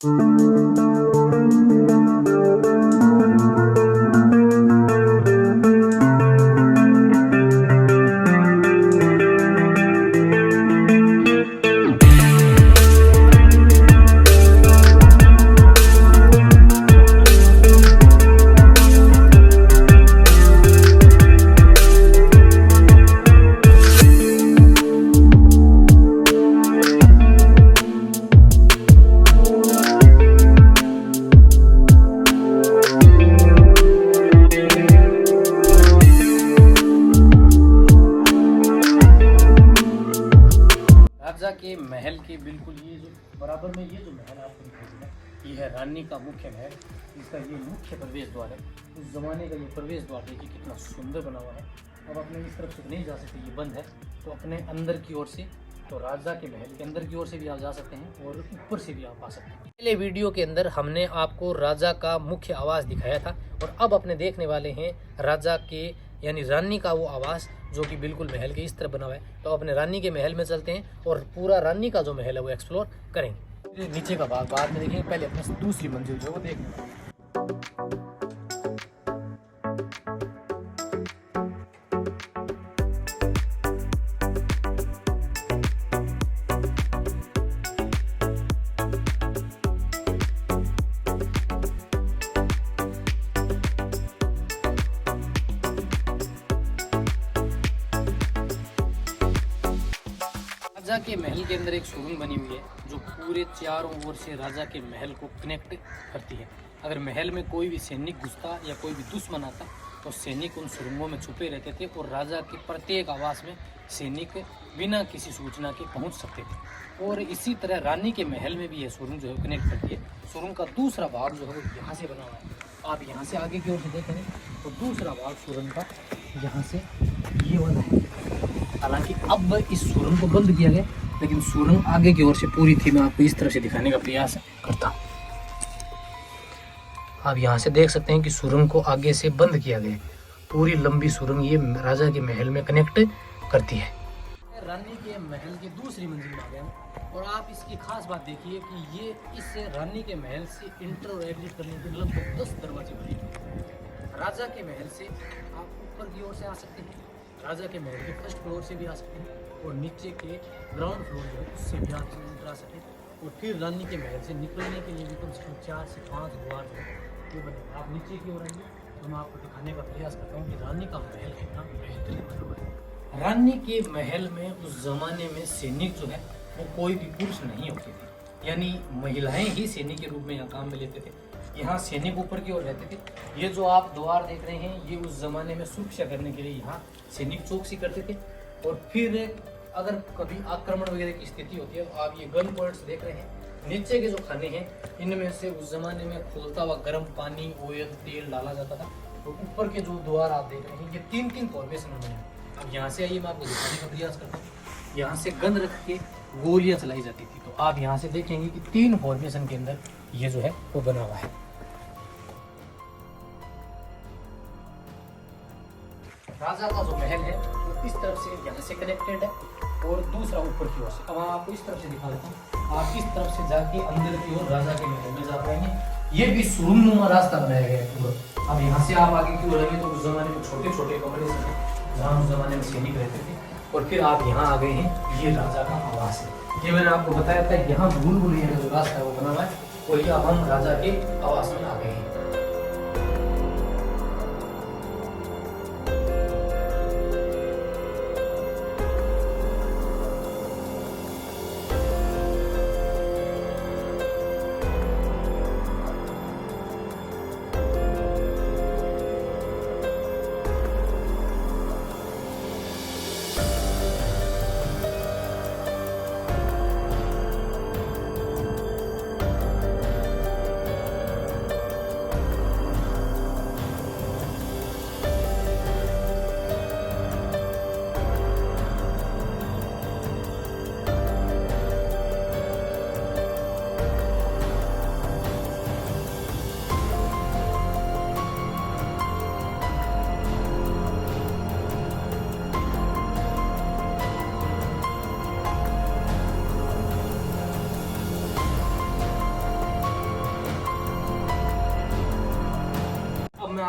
राजा के महल के बिल्कुल ये जो बराबर में ये जो महल आपको दिखाई दे रहा है, ये है रानी का मुख्य महल। इसका ये मुख्य प्रवेश द्वार है। उस जमाने का ये प्रवेश द्वार देखिए कितना सुंदर बना हुआ है। अब अपने इस तरफ से नहीं जा सकते, ये बंद है, तो अपने अंदर की ओर से, तो राजा के महल के अंदर की ओर से भी आप जा सकते हैं और ऊपर से भी आप आ सकते हैं। पहले वीडियो के अंदर हमने आपको राजा का मुख्य आवास दिखाया था और अब अपने देखने वाले हैं राजा के यानी रानी का वो आवास जो कि बिल्कुल महल के इस तरह बना हुआ है। तो अपने रानी के महल में चलते हैं और पूरा रानी का जो महल है वो एक्सप्लोर करेंगे। नीचे का भाग बाद में देखेंगे, पहले अपने दूसरी मंजिल जो वो देखने। राजा के महल के अंदर एक सुरंग बनी हुई है जो पूरे चारों ओर से राजा के महल को कनेक्ट करती है। अगर महल में कोई भी सैनिक घुसता या कोई भी दुश्मन आता तो सैनिक उन सुरंगों में छुपे रहते थे और राजा के प्रत्येक आवास में सैनिक बिना किसी सूचना के पहुंच सकते थे। और इसी तरह रानी के महल में भी यह सुरंग जो है कनेक्ट करती है। सुरंग का दूसरा भाग जो है वो यहाँ से बना हुआ है। आप यहाँ से आगे की ओर से देखेंगे तो दूसरा भाग सुरंग का यहाँ से ये वाला है। हालांकि अब इस सुरंग को बंद किया गया, लेकिन सुरंग आगे की ओर से पूरी थी। मैं आपको इस तरह से दिखाने का प्रयास करता हूँ। आप यहाँ से देख सकते हैं कि सुरंग को आगे से बंद किया गया। पूरी लंबी सुरंग ये राजा के महल में कनेक्ट करती है। रानी के महल की दूसरी मंजिल में आ गए हैं और आप इसकी खास बात देखिए कि ये इस रानी के महल से इंटर और एग्जिट करने के लगभग 10 दरवाजे बने। राजा के महल से आप ऊपर की ओर से आ सकते हैं, राजा के महल के फर्स्ट फ्लोर से भी आ सकते हैं और नीचे के ग्राउंड फ्लोर जो है उससे भी आप उतर आ सकते हैं। और फिर रानी के महल से निकलने के लिए भी कम से कम 4 से 5 द्वार जो है वो बने। आप नीचे की ओर आइए तो मैं आपको दिखाने का प्रयास करता हूँ कि रानी का महल कितना बेहतरीन बना हुआ है। रानी के महल में उस जमाने में सैनिक जो है वो कोई भी पुरुष नहीं होते थे, यानी महिलाएं ही सैनिक के रूप में यहाँ काम में लेते थे। यहाँ सैनिक ऊपर की ओर रहते थे। ये जो आप द्वार देख रहे हैं ये उस जमाने में सुरक्षा करने के लिए यहाँ सैनिक चौकसी करते थे। और फिर अगर कभी आक्रमण वगैरह की स्थिति होती है तो आप ये गन पॉइंट्स देख रहे हैं। नीचे के जो खाने हैं इनमें से उस जमाने में खोलता हुआ गर्म पानी, ऑयल, तेल डाला जाता था। और ऊपर के जो द्वार आप देख रहे हैं ये 3-3 फॉर्मेशन में बने। अब यहाँ से आइए मैं आपको दिखाने का प्रयास करता हूँ। यहाँ से गन रख के गोलियां चलाई जाती थी। तो आप यहाँ से देखेंगे कि 3 फॉर्मेशन के अंदर ये जो है वो बना हुआ है। राजा का जो महल है वो इस तरफ से यहाँ से कनेक्टेड है और दूसरा ऊपर की ओर से। अब मैं आपको इस तरफ से दिखा देता हूँ। आप इस तरफ से जाके अंदर की ओर राजा के महल में जा पाएंगे। ये भी सुरंगनुमा रास्ता बनाया गया है पूरा। अब यहाँ से आप आगे की ओर आएंगे तो उस जमाने में छोटे छोटे कमरे से जहाँ उस जमाने में सैनिक रहते थे। और फिर आप यहाँ आ गए हैं, ये राजा का आवास है। ये मैंने आपको बताया था यहाँ भूल-भुलैया का जो रास्ता है वो बना हुआ है और ये अब हम राजा के आवास में आ गए हैं।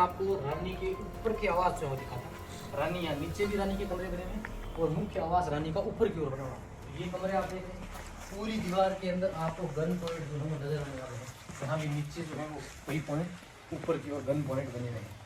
आपको रानी के ऊपर की आवाज़ जो है दिखाता। रानी यहाँ नीचे भी रानी के कमरे बने हुए हैं और मुख्य आवास रानी का ऊपर की ओर बना हुआ है। ये कमरे आप देख रहे हैं, पूरी दीवार के अंदर आपको गन पॉइंट जो है नजर आने वाले हैं। यहाँ भी नीचे जो है वो वही पॉइंट, ऊपर की ओर गन पॉइंट बने हुए हैं।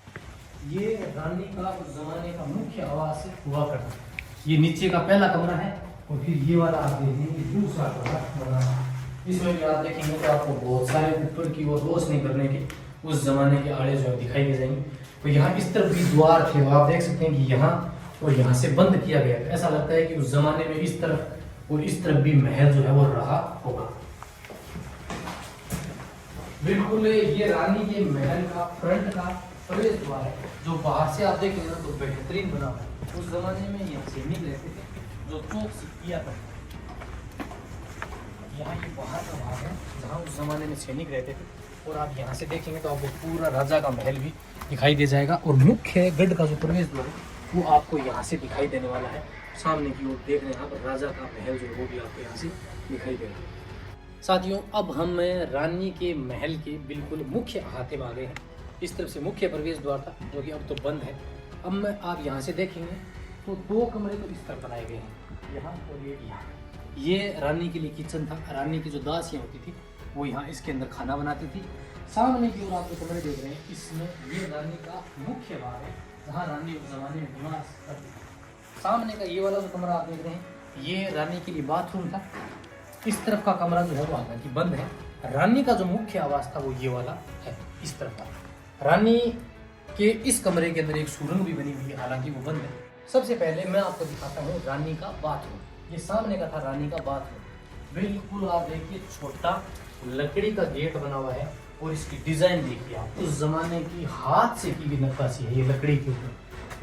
ये रानी का उस जमाने का मुख्य आवास हुआ करता है। ये नीचे का पहला कमरा है और फिर ये वाला आप देखेंगे दूसरा कमरा बना है। इसमें भी आप देखेंगे तो आपको बहुत सारे ऊपर की ओर रोशनी करने के उस जमाने के आड़े जो है दिखाई दे जाएंगे। तो यहाँ इस तरफ भी द्वार थे, वो आप देख सकते हैं कि यहाँ और यहाँ से बंद किया गया है। ऐसा लगता है कि उस जमाने में इस तरफ और इस तरफ भी महल जो है वो रहा होगा। बिल्कुल ये रानी के महल का फ्रंट का प्रवेश द्वार है, जो बाहर से आप देखेंगे ना तो बेहतरीन बना हुआ है। उस जमाने में यहाँ सैनिक रहते थे जो चौक से किया करते। यहाँ ये बाहर का भाग है जहाँ उस जमाने में सैनिक रहते थे। और आप यहाँ से देखेंगे तो आपको पूरा राजा का महल भी दिखाई दे जाएगा। और मुख्य गढ़ का जो प्रवेश द्वार है वो आपको यहाँ से दिखाई देने वाला है। सामने की ओर देख रहे हैं यहाँ पर राजा का महल जो है वो भी आपको यहाँ से दिखाई देगा। साथियों, अब हम रानी के महल के बिल्कुल मुख्य अहाते में आ गए हैं। इस तरफ से मुख्य प्रवेश द्वार था जो कि अब तो बंद है। अब मैं आप यहाँ से देखेंगे तो दो कमरे तो इस तरफ बनाए गए हैं, यहाँ और ये यहाँ। ये रानी के लिए किचन था। रानी की जो दासियाँ होती थी वो यहाँ इसके अंदर खाना बनाती थी। सामने की ओर आप जो कमरे देख रहे हैं इसमें ये रानी का मुख्य भाग है जहाँ रानी उस जमाने में निवास करती थी। सामने का ये वाला जो कमरा आप देख रहे हैं ये रानी के लिए बाथरूम था। इस तरफ का कमरा जो है वो हालांकि बंद है। रानी का जो मुख्य आवास था वो ये वाला है, इस तरफ का। रानी के इस कमरे के अंदर एक सुरंग भी बनी हुई है, हालांकि वो बंद है। सबसे पहले मैं आपको दिखाता हूँ रानी का बाथरूम। ये सामने का था रानी का बाथरूम। बिल्कुल आप देखिए छोटा लकड़ी का गेट बना हुआ है और इसकी डिजाइन देखिए आप, उस जमाने की हाथ से की गई नक्काशी है ये लकड़ी के ऊपर,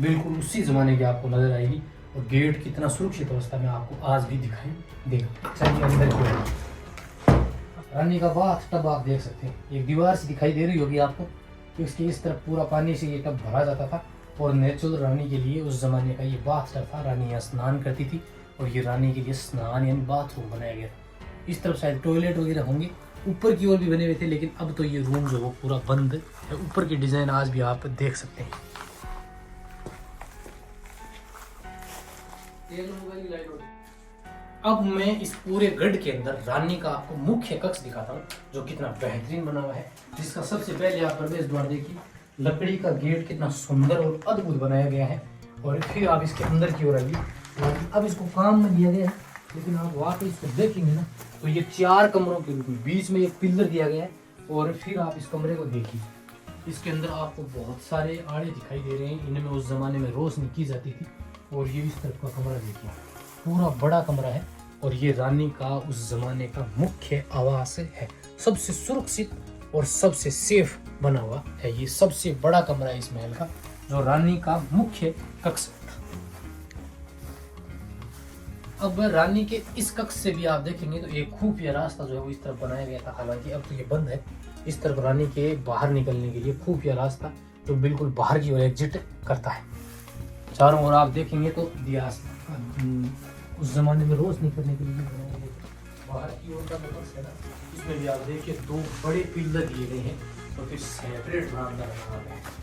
बिल्कुल उसी जमाने की आपको नजर आएगी। और गेट कितना सुरक्षित अवस्था में आपको आज भी दिखाई देगा। चलिए अंदर की ओर। रानी का बाथ टब आप देख सकते हैं, एक दीवार से दिखाई दे रही होगी आपको कि उसके इस तरफ पूरा पानी से ये टब भरा जाता था। और नेचुरल रानी के लिए उस जमाने का ये बाथ टब था। रानी यहाँ स्नान करती थी और ये रानी के लिए स्नान यानी बाथरूम बनाया गया था। इस तरफ शायद टॉयलेट वगैरह होंगे, ऊपर की ओर भी बने हुए थे, लेकिन अब तो ये रूम जो वो पूरा बंद है। ऊपर की डिजाइन आज भी आप देख सकते हैं। अब मैं इस पूरे गढ़ के अंदर रानी का आपको मुख्य कक्ष दिखाता हूँ जो कितना बेहतरीन बना हुआ है। जिसका सबसे पहले आप प्रवेश द्वार देखिए, लकड़ी का गेट कितना सुंदर और अद्भुत बनाया गया है। और फिर आप इसके अंदर की ओर आइए। अब इसको काम में लिया गया है, लेकिन आप वाकई इसको देखेंगे ना तो ये 4 कमरों के रूप में बीच में एक पिलर दिया गया है। और फिर आप इस कमरे को देखिए, इसके अंदर आपको बहुत सारे आड़े दिखाई दे रहे हैं। इनमें उस जमाने में रोशनी की जाती थी। और ये इस तरफ का कमरा देखिए, पूरा बड़ा कमरा है। और ये रानी का उस जमाने का मुख्य आवास है, सबसे सुरक्षित और सबसे सेफ बना हुआ है। ये सबसे बड़ा कमरा है इस महल का, जो रानी का मुख्य कक्ष था। अब रानी के इस कक्ष से भी आप देखेंगे तो एक खुफिया रास्ता जो है वो इस तरफ बनाया गया था, हालांकि अब तो ये बंद है। इस तरफ रानी के बाहर निकलने के लिए खुफिया रास्ता जो बिल्कुल बाहर की ओर एग्जिट करता है। चारों ओर आप देखेंगे तो दिया उस जमाने में रोशनी करने के लिए बनाया गया। बाहर की ओर का कक्ष है ना, इसमें भी आप देखिए 2 बड़े पिलर दिए गए हैं और फिर सेपरेट बरामदा रखा गया है।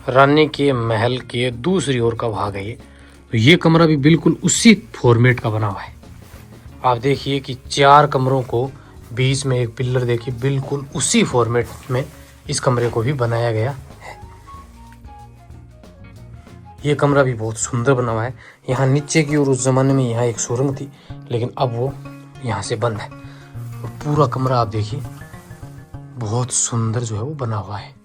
रानी के महल के दूसरी ओर का भाग है ये। तो ये कमरा भी बिल्कुल उसी फॉर्मेट का बना हुआ है। आप देखिए कि 4 कमरों को बीच में एक पिलर देखिए, बिल्कुल उसी फॉर्मेट में इस कमरे को भी बनाया गया है। ये कमरा भी बहुत सुंदर बना हुआ है। यहाँ नीचे की ओर उस जमाने में यहाँ एक सुरंग थी, लेकिन अब वो यहाँ से बंद है। और पूरा कमरा आप देखिए बहुत सुंदर जो है वो बना हुआ है।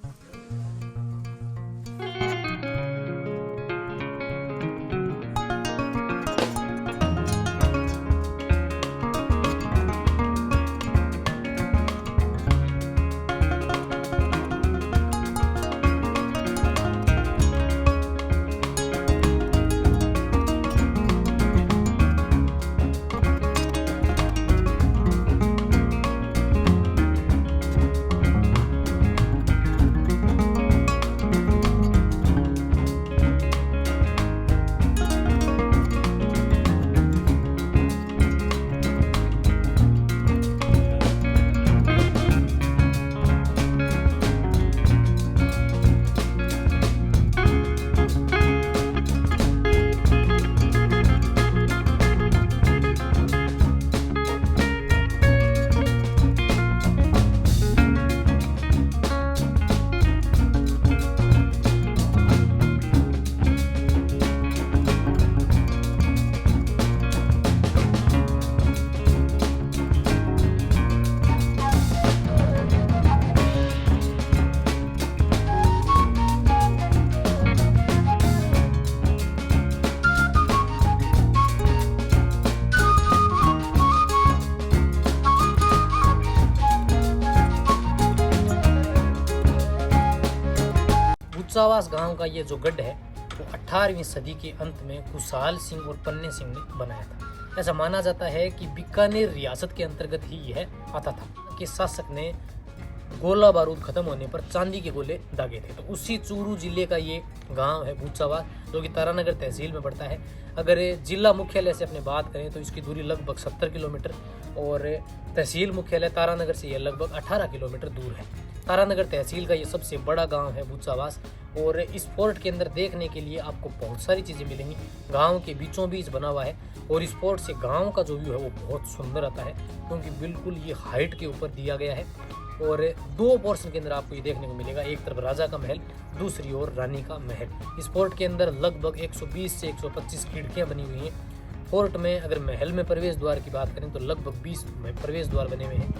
बूचावास गांव का ये जो गढ़ है वो 18वीं सदी के अंत में खुशहाल सिंह और पन्ने सिंह ने बनाया था। ऐसा माना जाता है कि बीकानेर रियासत के अंतर्गत ही यह आता था कि शासक ने गोला बारूद खत्म होने पर चांदी के गोले दागे थे। तो उसी चूरू जिले का ये गांव है बूचावास, जो कि तारानगर तहसील में पड़ता है। अगर जिला मुख्यालय से अपने बात करें तो इसकी दूरी लगभग 70 किलोमीटर और तहसील मुख्यालय तारानगर से यह लगभग 18 किलोमीटर दूर है। तारानगर तहसील का ये सबसे बड़ा गांव है बूचावास। और इस फोर्ट के अंदर देखने के लिए आपको बहुत सारी चीज़ें मिलेंगी। गांव के बीचों बीच बना हुआ है और इस फोर्ट से गांव का जो व्यू है वो बहुत सुंदर आता है, क्योंकि बिल्कुल ये हाइट के ऊपर दिया गया है। और दो पोर्शन के अंदर आपको ये देखने को मिलेगा, एक तरफ राजा का महल, दूसरी ओर रानी का महल। इस फोर्ट के अंदर लगभग 120 से 125 खिड़कियाँ बनी हुई हैं। फोर्ट में अगर महल में प्रवेश द्वार की बात करें तो लगभग 20 प्रवेश द्वार बने हुए हैं,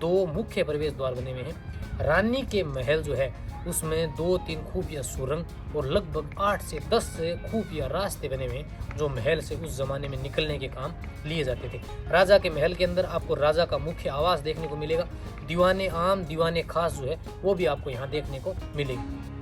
2 मुख्य प्रवेश द्वार बने हुए हैं। रानी के महल जो है उसमें 2-3 खुफिया सुरंग और लगभग 8 से 10 खुफिया रास्ते बने हुए हैं, जो महल से उस जमाने में निकलने के काम लिए जाते थे। राजा के महल के अंदर आपको राजा का मुख्य आवास देखने को मिलेगा। दीवाने आम, दीवाने खास जो है वो भी आपको यहाँ देखने को मिलेगी।